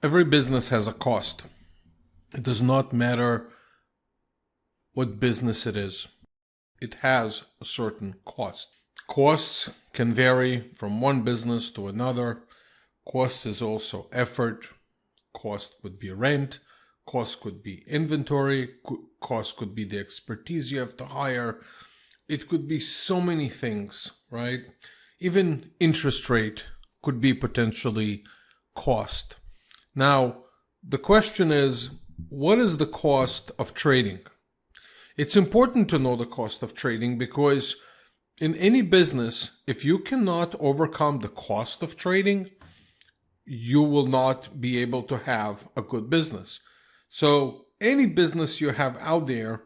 Every business has a cost. It does not matter what business it is. It has a certain cost. Costs can vary from one business to another. Cost is also effort. Cost could be rent. Cost could be inventory. Cost could be the expertise you have to hire. It could be so many things, right? Even interest rate could be potentially cost. Now, the question is, what is the cost of trading? It's important to know the cost of trading because in any business, if you cannot overcome the cost of trading, you will not be able to have a good business. So any business you have out there,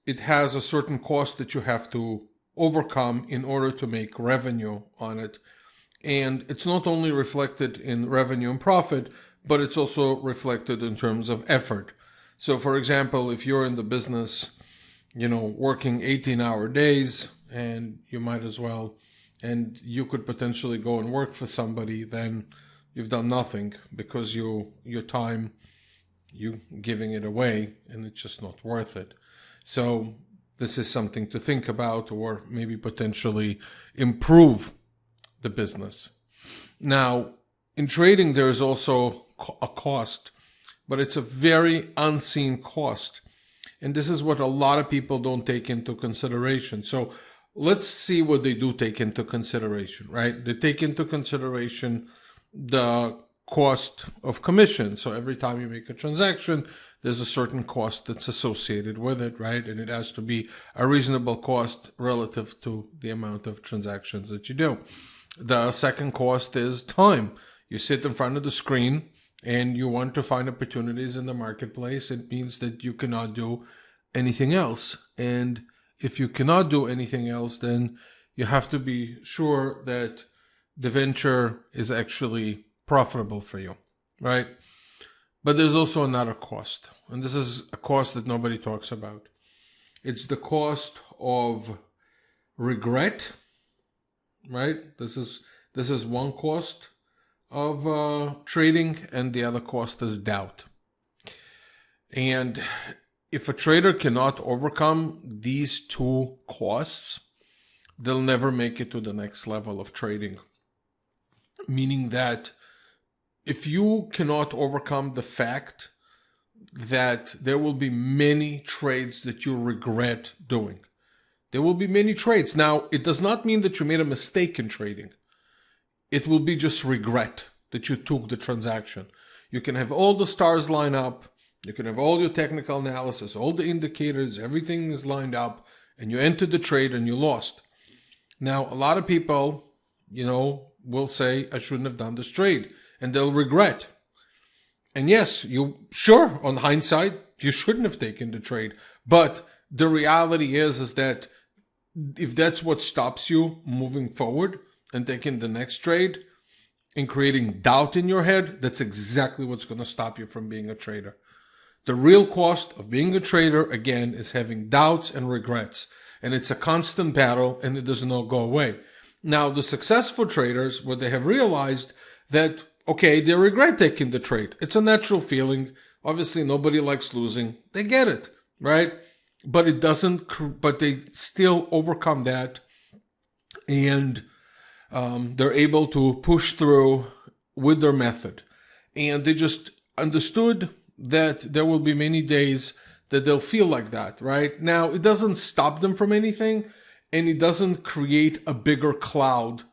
it has a certain cost that you have to overcome in order to make revenue on it. And it's not only reflected in revenue and profit, but it's also reflected in terms of effort. So for example, if you're in the business, working 18-hour days, and you might as well, and you could potentially go and work for somebody, then you've done nothing because your time, you giving it away, and it's just not worth it. So this is something to think about, or maybe potentially improve the business. Now, in trading, there is also a cost, but it's a very unseen cost. And this is what a lot of people don't take into consideration. So let's see what they do take into consideration, right? They take into consideration the cost of commission. So every time you make a transaction, there's a certain cost that's associated with it, right? And it has to be a reasonable cost relative to the amount of transactions that you do. The second cost is time. You sit in front of the screen and you want to find opportunities in the marketplace. It means that you cannot do anything else. And if you cannot do anything else, then you have to be sure that the venture is actually profitable for you, right? But there's also another cost, and this is a cost that nobody talks about. It's the cost of regret, right? This is one cost of trading, and the other cost is doubt. And if a trader cannot overcome these two costs, they'll never make it to the next level of trading. Meaning that if you cannot overcome the fact that there will be many trades that you regret doing, there will be many trades. Now, it does not mean that you made a mistake in trading. It will be just regret that you took the transaction. You can have all the stars line up. You can have all your technical analysis, all the indicators, everything is lined up, and you entered the trade and you lost. Now, a lot of people, will say, I shouldn't have done this trade, and they'll regret. And yes, on hindsight, you shouldn't have taken the trade. But the reality is that if that's what stops you moving forward and taking the next trade and creating doubt in your head, that's exactly what's going to stop you from being a trader. The real cost of being a trader, again, is having doubts and regrets. And it's a constant battle, and it does not go away. Now, the successful traders, what they have realized that, okay, they regret taking the trade. It's a natural feeling. Obviously, nobody likes losing. They get it, right? But but they still overcome that, and they're able to push through with their method. And they just understood that there will be many days that they'll feel like that, right? Now, it doesn't stop them from anything, and it doesn't create a bigger cloud,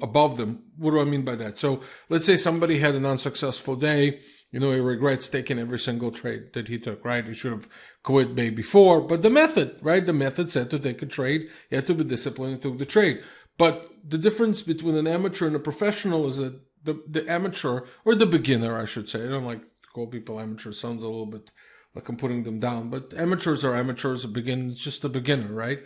above them. What do I mean by that? So let's say somebody had an unsuccessful day, he regrets taking every single trade that he took, right? He should have quit way before, but the method, right? The method said to take a trade. He had to be disciplined and took the trade. But the difference between an amateur and a professional is that the amateur, or the beginner, I should say, I don't like to call people amateurs, sounds a little bit like I'm putting them down, but amateurs are amateurs, it's just a beginner, right?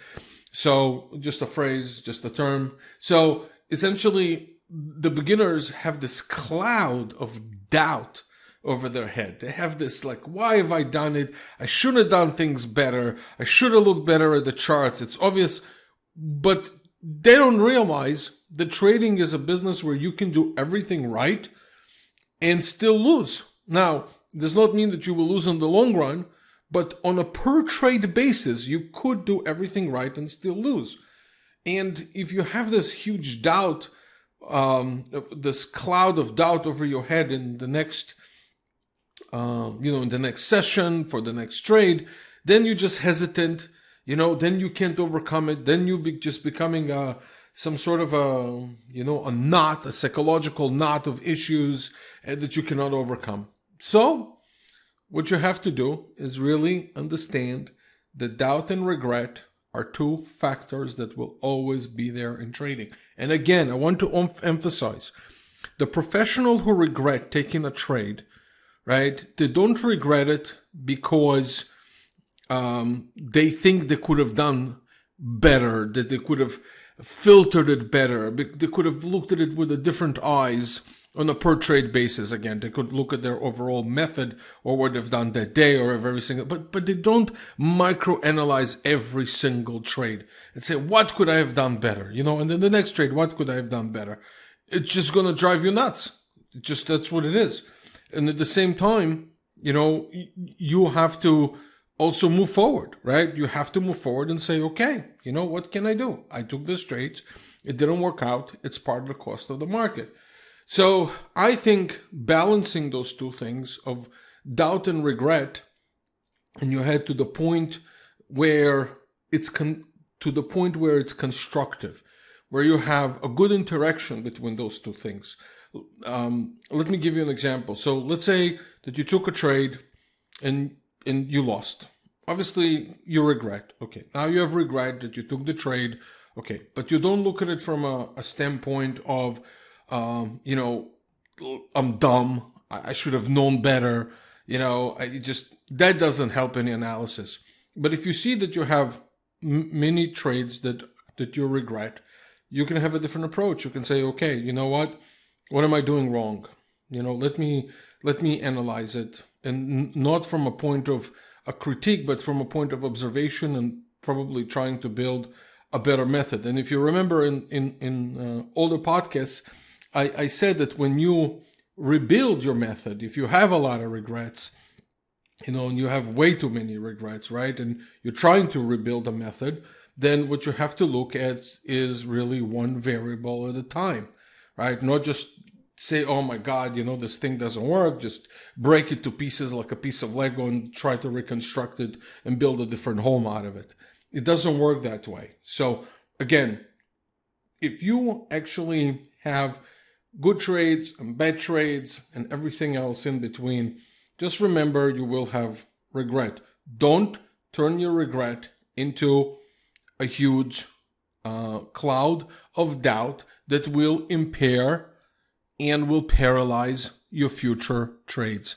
So just a phrase, just a term. So essentially, the beginners have this cloud of doubt over their head. They have this why have I done it? I should have done things better. I should have looked better at the charts. It's obvious, but they don't realize that trading is a business where you can do everything right and still lose. Now, does not mean that you will lose in the long run, but on a per trade basis, you could do everything right and still lose. And if you have this huge doubt, this cloud of doubt over your head in the next, in the next session for the next trade, then you're just hesitant. Then you can't overcome it. Then you just becoming some sort of a psychological knot of issues that you cannot overcome. So what you have to do is really understand that doubt and regret are two factors that will always be there in trading. And again, I want to emphasize, the professional who regret taking a trade, right, they don't regret it because they think they could have done better, that they could have filtered it better, they could have looked at it with a different eyes on a per trade basis. Again, they could look at their overall method or what they've done that day or every single, but they don't microanalyze every single trade and say, what could I have done better? And then the next trade, what could I have done better? It's just going to drive you nuts. That's what it is. And at the same time, you have to also move forward, right? You have to move forward and say, okay, what can I do? I took this trade. It didn't work out. It's part of the cost of the market. So I think balancing those two things of doubt and regret, and you head to the point where it's constructive, where you have a good interaction between those two things. Let me give you an example. So let's say that you took a trade and you lost. Obviously, you regret. Okay, now you have regret that you took the trade. Okay, but you don't look at it from a standpoint of, I'm dumb. I should have known better. That doesn't help any analysis. But if you see that you have many trades that you regret, you can have a different approach. You can say, okay, you know what? What am I doing wrong? Let me analyze it, and not from a point of a critique, but from a point of observation and probably trying to build a better method. And if you remember in older podcasts, I said that when you rebuild your method, if you have a lot of regrets, and you have way too many regrets, right? And you're trying to rebuild a method, then what you have to look at is really one variable at a time, right? Not just say, oh my God, this thing doesn't work. Just break it to pieces like a piece of Lego and try to reconstruct it and build a different home out of it. It doesn't work that way. So again, if you actually have good trades and bad trades and everything else in between, just remember you will have regret. Don't turn your regret into a huge cloud of doubt that will impair and will paralyze your future trades.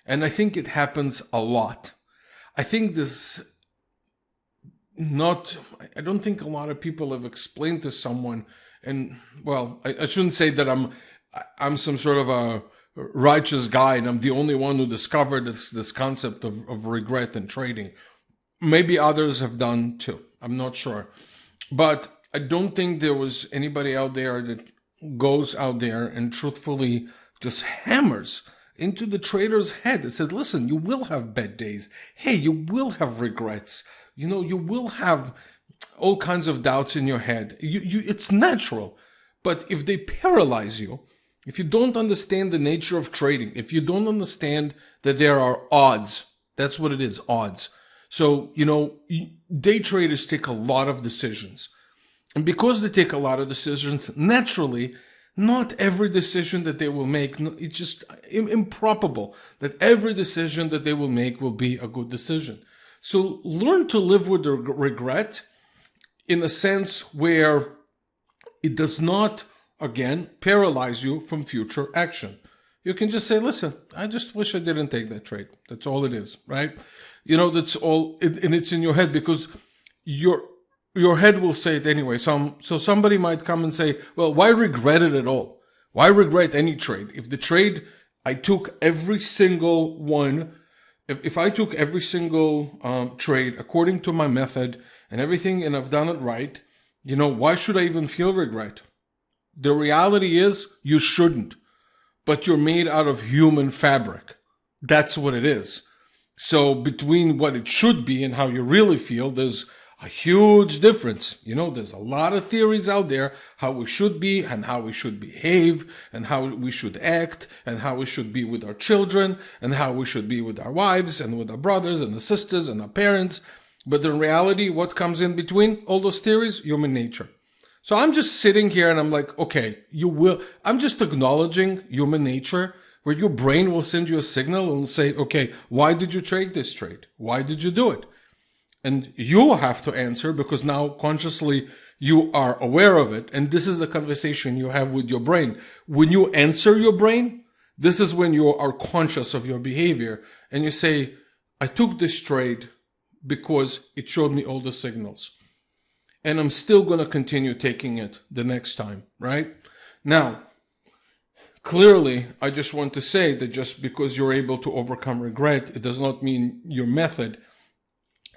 And I think it happens a lot. I think I don't think a lot of people have explained to someone, and well, I shouldn't say that I'm some sort of a righteous guy and I'm the only one who discovered this concept of regret in trading. Maybe others have done too. I'm not sure. But I don't think there was anybody out there that goes out there and truthfully just hammers into the trader's head that says, listen, you will have bad days. Hey, you will have regrets. You will have all kinds of doubts in your head. It's natural. But if they paralyze you, if you don't understand the nature of trading, if you don't understand that there are odds, that's what it is, odds. So, day traders take a lot of decisions. And because they take a lot of decisions, naturally, not every decision that they will make, it's just improbable that every decision that they will make will be a good decision. So learn to live with the regret in a sense where it does not, again, paralyze you from future action. You can just say, listen, I just wish I didn't take that trade. That's all it is, right? That's all, and it's in your head because your head will say it anyway. So somebody might come and say, well, why regret it at all? Why regret any trade? If the trade, I took every single one, if I took every single trade according to my method and everything, and I've done it right, why should I even feel regret? The reality is you shouldn't. but you're made out of human fabric. That's what it is. So between what it should be and how you really feel, there's a huge difference. There's a lot of theories out there how we should be and how we should behave and how we should act and how we should be with our children and how we should be with our wives and with our brothers and our sisters and our parents. But in reality, what comes in between all those theories? Human nature. So I'm just sitting here and I'm like, okay, I'm just acknowledging human nature, where your brain will send you a signal and will say, okay, why did you trade this trade? Why did you do it? And you have to answer, because now consciously you are aware of it. And this is the conversation you have with your brain. When you answer your brain, this is when you are conscious of your behavior. And you say, I took this trade because it showed me all the signals. And I'm still going to continue taking it the next time, right? Now, clearly, I just want to say that just because you're able to overcome regret, it does not mean your method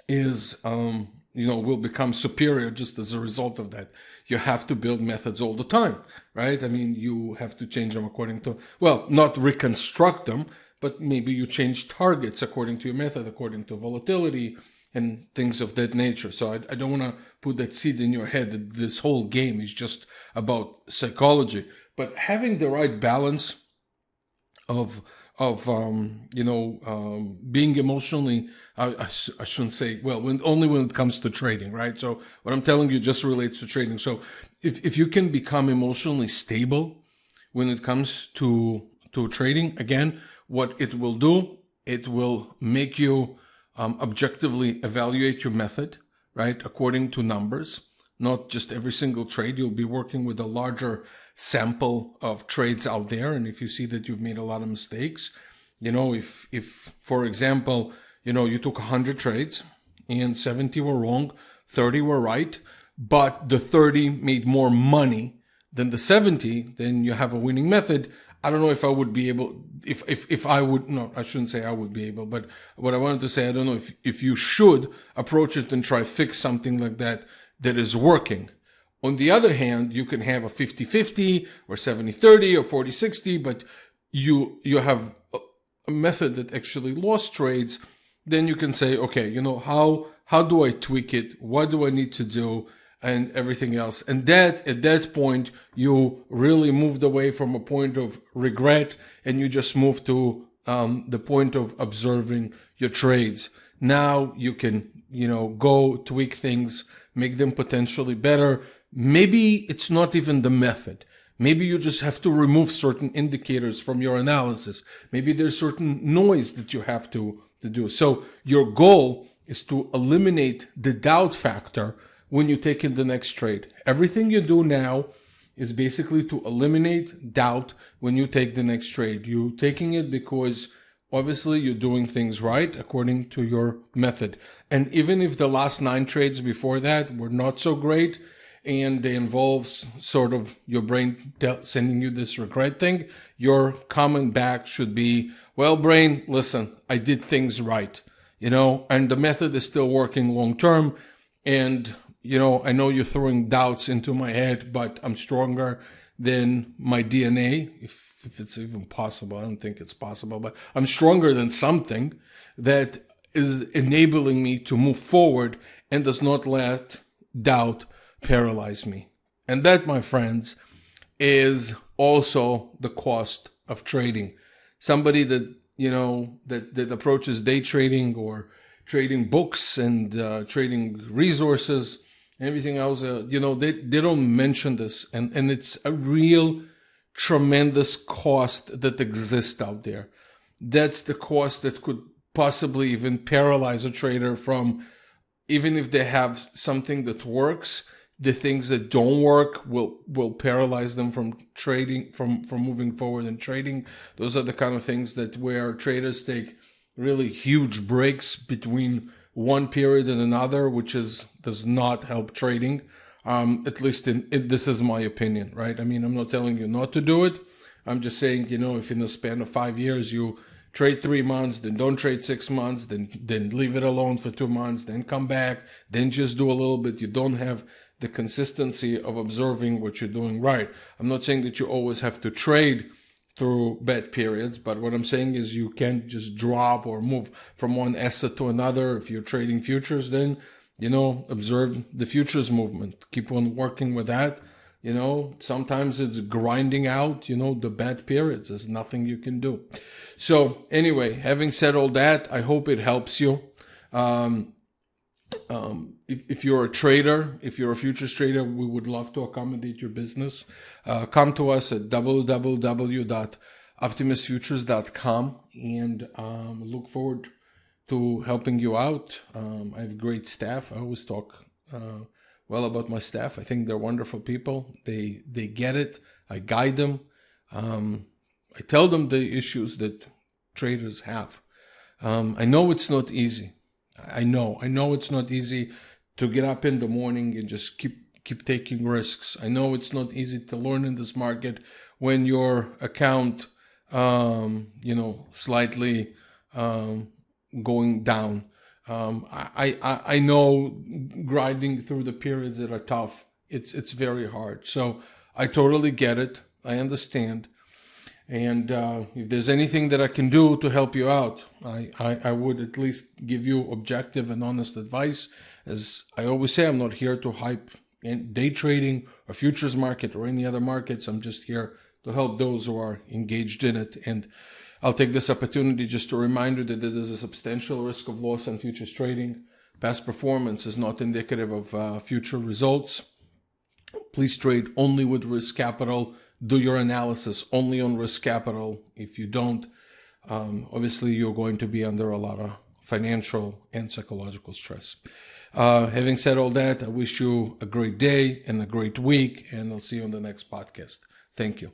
is, will become superior just as a result of that. You have to build methods all the time, right? I mean, you have to change them according to, not reconstruct them, but maybe you change targets according to your method, according to volatility and things of that nature. So I don't want to put that seed in your head that this whole game is just about psychology. But having the right balance of being emotionally, I shouldn't say, only when it comes to trading, right? So what I'm telling you just relates to trading. So if you can become emotionally stable when it comes to trading, again, what it will do, it will make you objectively evaluate your method, right? According to numbers, not just every single trade. You'll be working with a larger sample of trades out there. And if you see that you've made a lot of mistakes, if for example, you took 100 trades and 70 were wrong, 30 were right, but the 30 made more money than the 70, then you have a winning method. I don't know if I would be able, if I would, no, I shouldn't say I would be able, but what I wanted to say, I don't know if you should approach it and try fix something like that is working. On the other hand, you can have a 50-50 or 70-30 or 40-60, but you have a method that actually lost trades. Then you can say, okay, how do I tweak it? What do I need to do? And everything else. And that, at that point, you really moved away from a point of regret and you just moved to the point of observing your trades. Now you can, go tweak things, make them potentially better. Maybe it's not even the method. Maybe you just have to remove certain indicators from your analysis. Maybe there's certain noise that you have to do. So your goal is to eliminate the doubt factor when you take in the next trade. Everything you do now is basically to eliminate doubt when you take the next trade. You're taking it because obviously you're doing things right according to your method. And even if the last 9 trades before that were not so great and they involve sort of your brain sending you this regret thing, your comment back should be, well, brain, listen, I did things right, and the method is still working long term. And I know you're throwing doubts into my head, but I'm stronger than my DNA, if it's even possible. I don't think it's possible, but I'm stronger than something that is enabling me to move forward and does not let doubt paralyze me. And that, my friends, is also the cost of trading. Somebody that, that approaches day trading or trading books and trading resources, everything else, they don't mention this. And it's a real tremendous cost that exists out there. That's the cost that could possibly even paralyze a trader from, even if they have something that works, the things that don't work will paralyze them from trading, from moving forward and trading. Those are the kind of things that where traders take really huge breaks between one period and another, which does not help trading. At least this is my opinion, right? I mean, I'm not telling you not to do it. I'm just saying, if in the span of 5 years you trade 3 months, then don't trade 6 months, then leave it alone for 2 months, then come back, then just do a little bit. You don't have the consistency of observing what you're doing right. I'm not saying that you always have to trade through bad periods. But what I'm saying is you can't just drop or move from one asset to another. If you're trading futures, then, observe the futures movement. Keep on working with that. Sometimes it's grinding out, the bad periods. There's nothing you can do. So anyway, having said all that, I hope it helps you. If you're a trader, if you're a futures trader, we would love to accommodate your business. Come to us at www.optimusfutures.com and look forward to helping you out. I have great staff. I always talk well about my staff. I think they're wonderful people. They get it. I guide them. I tell them the issues that traders have. I know it's not easy. I know it's not easy to get up in the morning and just keep taking risks. I know it's not easy to learn in this market when your account, slightly going down. I know grinding through the periods that are tough. It's very hard. So I totally get it. I understand. And if there's anything that I can do to help you out, I would at least give you objective and honest advice. As I always say, I'm not here to hype day trading or futures market or any other markets. I'm just here to help those who are engaged in it. And I'll take this opportunity just to remind you that there is a substantial risk of loss on futures trading. Past performance is not indicative of future results. Please trade only with risk capital. Do your analysis only on risk capital. If you don't, obviously you're going to be under a lot of financial and psychological stress. Having said all that, I wish you a great day and a great week, and I'll see you on the next podcast. Thank you.